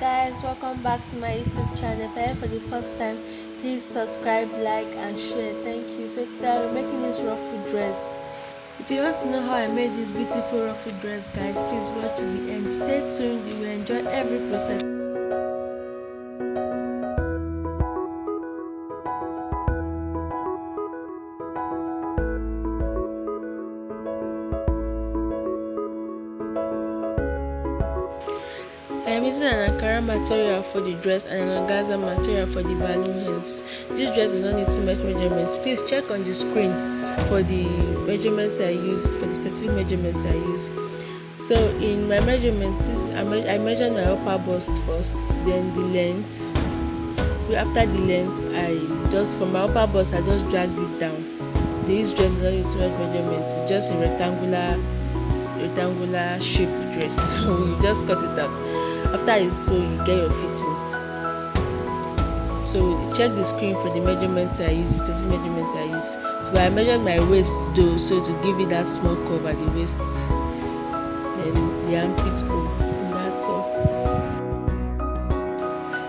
guys, welcome back to my YouTube channel. If you're here for the first time, please subscribe, like and share. Thank you. So today we're making this ruffle dress. If you want to know how I made this beautiful ruffle dress, guys, please watch to the end. Stay tuned, you will enjoy every process. I am using an Ankara material for the dress and an organza material for the balloon hands. This dress does not need too much measurements. Please check on the screen for the measurements I use, for the specific measurements I use. So in my measurements, I measured my upper bust first, then the length. After the length, from my upper bust I just dragged it down. This dress does not need too much measurements. It's just a rectangular shape dress, so you just cut it out. After it's sewn, you get your fittings. So check the screen for the measurements I use, specific measurements I use. So I measured my waist though, so to give it that small curve at the waist, then the armpit hole, and that's all.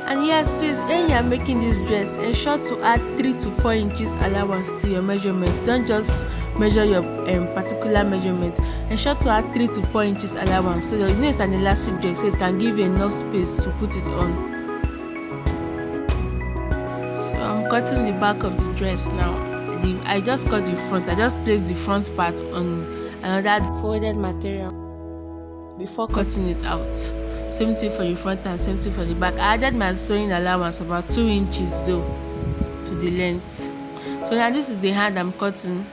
And yes, please, when you are making this dress, ensure to add 3 to 4 inches allowance to your measurement. Don't just measure your particular measurement. Ensure to add 3 to 4 inches allowance, so that you know it's an elastic dress, so it can give you enough space to put it on. So I'm cutting the back of the dress now. I just cut the front. I just placed the front part on another folded material before cutting it out. Same thing for the front and same thing for the back. I added my sewing allowance about 2 inches though to the length. So now this is the hand I'm cutting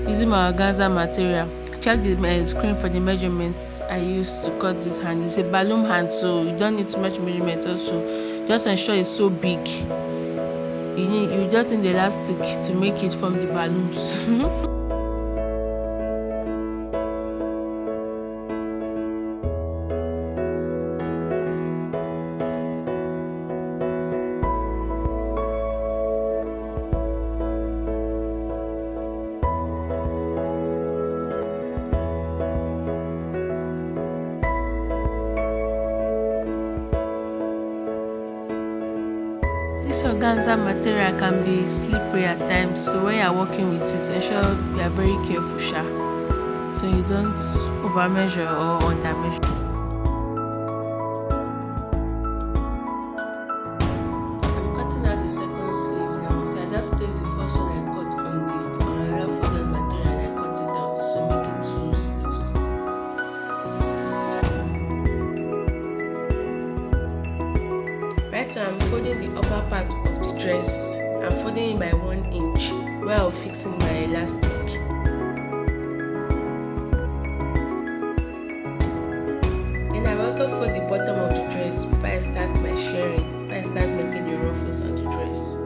using my organza material. Check the screen for the measurements I used to cut this hand. It's a balloon hand, so you don't need too much measurement. Also, just ensure it's so big. You just need the elastic to make it form the balloons. This organza material can be slippery at times, so when you are working with it, ensure you are very careful, so you don't over measure or under measure. I'm cutting out the second sleeve now, so I just place the first one I cut on the another folded material and I cut it out, so making 2 sleeves. Right now I'm folding the upper part of the dress. I'm folding it by 1 inch while fixing my elastic. And I also fold the bottom of the dress before I start my shirring, before I start making the ruffles on the dress.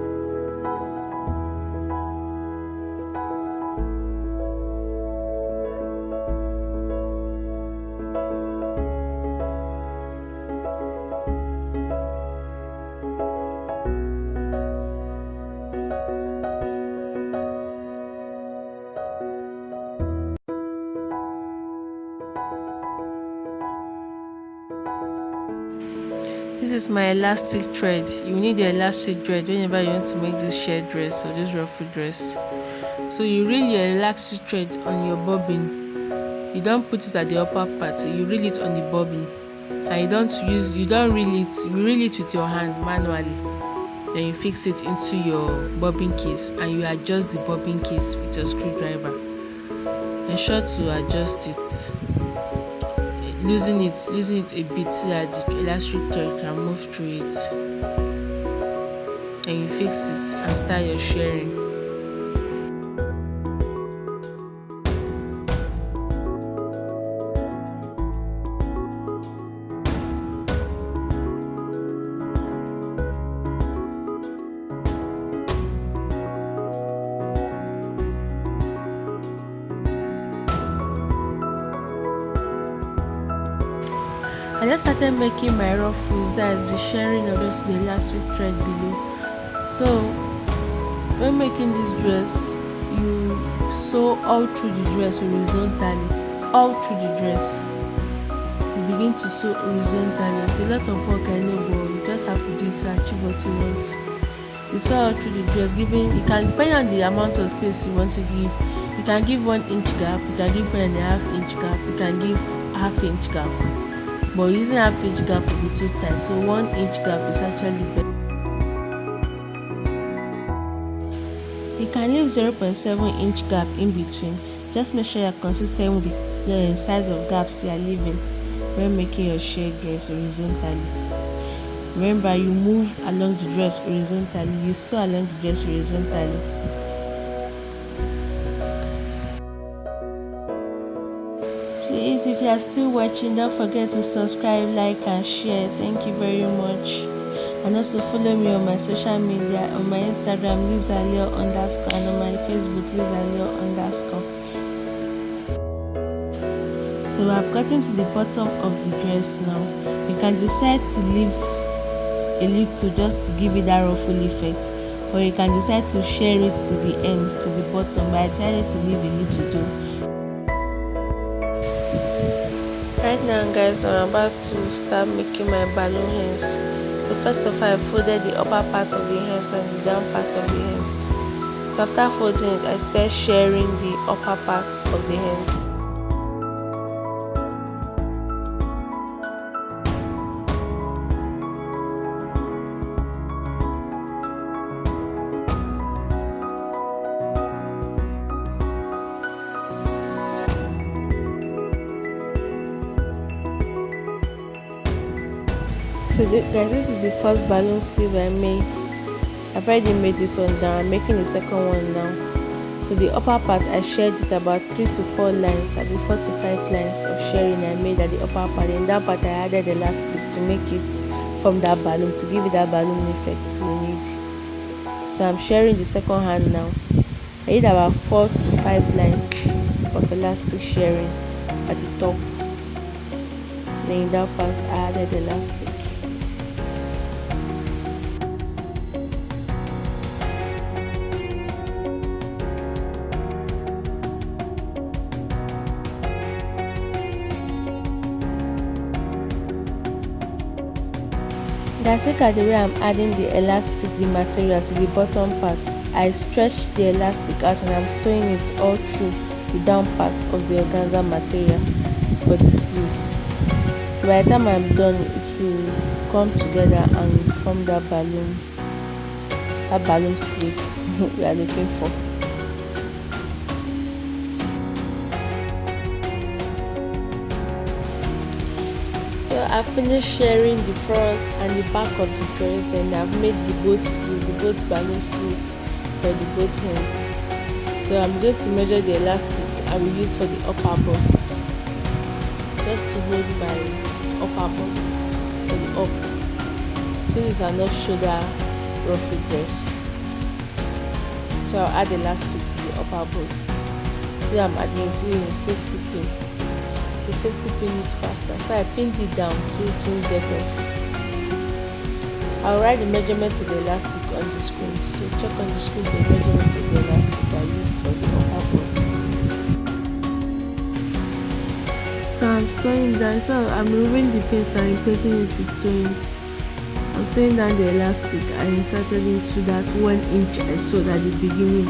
This is my elastic thread. You need the elastic thread whenever you want to make this shirred dress or this ruffle dress. So you reel your elastic thread on your bobbin. You don't put it at the upper part, you reel it on the bobbin. And you don't reel it, you reel it with your hand manually. Then you fix it into your bobbin case and you adjust the bobbin case with your screwdriver. Ensure to adjust it. Loosen it a bit so that the elastic thread can move through it, and you fix it and start your shirring. I just started making my ruffles, that's the shirring of just the elastic thread below. So when making this dress, you sew all through the dress horizontally, all through the dress. you begin to sew horizontally. It's a lot of work, I know, but you just have to do it to achieve what you want. You sew all through the dress, giving, you can, depending on the amount of space you want to give, you can give 1 inch gap, you can give 1.5 inch gap, you can give half inch gap. But using half inch gap will be too tight, so 1 inch gap is actually better. You can leave 0.7 inch gap in between. Just make sure you're consistent with the size of gaps you are leaving when making your shade dress horizontally. Remember, you move along the dress horizontally, you sew along the dress horizontally. Please, if you are still watching, don't forget to subscribe, like and share. Thank you very much. And also follow me on my social media, on my Instagram _, and on my Facebook _. So I've gotten to the bottom of the dress now. You can decide to leave a little just to give it that ruffle effect, or you can decide to share it to the end, to the bottom, but I decided to leave a little though. Right now guys, I'm about to start making my balloon hands. So first of all, I folded the upper part of the hands and the down part of the hands. So after folding it, I started sharing the upper part of the hands. So guys, this is the first balloon sleeve I made. I've already made this one down. I'm making the second one now. So the upper part, I shared it about 3 to 4 lines, about 4 to 5 lines of sharing I made at the upper part. In that part, I added elastic to make it from that balloon, to give it that balloon effect we need. So I'm sharing the second hand now. I did about 4 to 5 lines of elastic sharing at the top. Then in that part, I added elastic. Guys, look at the way I'm adding the elastic, the material to the bottom part. I stretched the elastic out and I'm sewing it all through the down part of the organza material for the sleeves. So by the time I'm done, it will come together and form that balloon sleeve we are looking for. So I've finished sharing the front and the back of the dress, and I've made the both sleeves, the both balloon sleeves for the both hands. So I'm going to measure the elastic I will use for the upper bust, just to hold my upper bust for the up. So this is an off shoulder ruffle dress. So I'll add elastic to the upper bust. So I'm adding to a safety pin. The safety pin is faster, so I pinned it down so it won't get off. I'll write the measurement of the elastic on the screen, so check on the screen the measurement of the elastic I used for the upper bust. So I'm sewing down, so I'm removing the pins and replacing it with sewing. I'm sewing down the elastic I inserted into that 1 inch I sewed at the beginning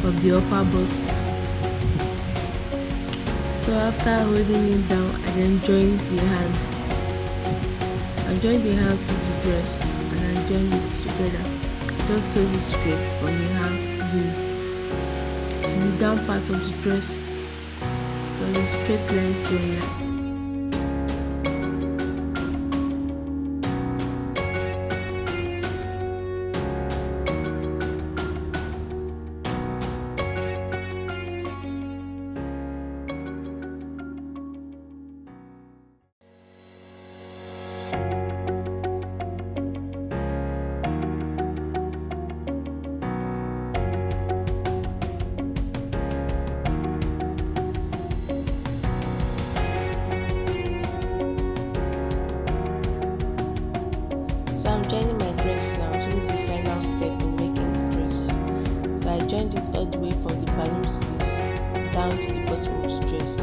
of the upper bust. So after holding it down, I then joined the hand. I joined the hands to the dress and I joined it together. Just sew it straight from the hands to the down part of the dress. So the straight line sewing. So I'm joining my dress now. This is the final step in making the dress. So I joined it all the way from the balloon sleeves down to the bottom of the dress.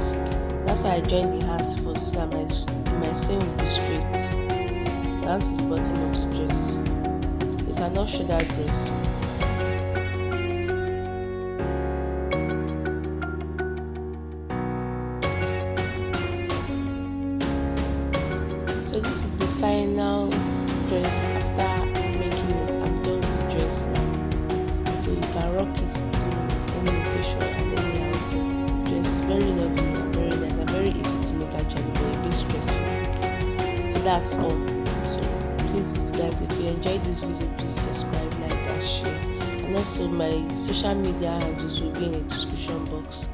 That's why I joined the hands first, so that my seam will be straight down to the bottom of the dress. It's an off-shoulder dress. So this is the final dress after making it. I'm done with the dress now. So you can rock it to any occasion and any outing. Dress very lovely and very nice and very easy to make actually, but a bit stressful. So that's all. So please guys, if you enjoyed this video, please subscribe, like and share. And also my social media handles will be in the description box.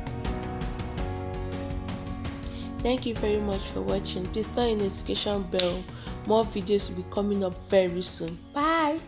Thank you very much for watching. Please turn on the notification bell. More videos will be coming up very soon. Bye.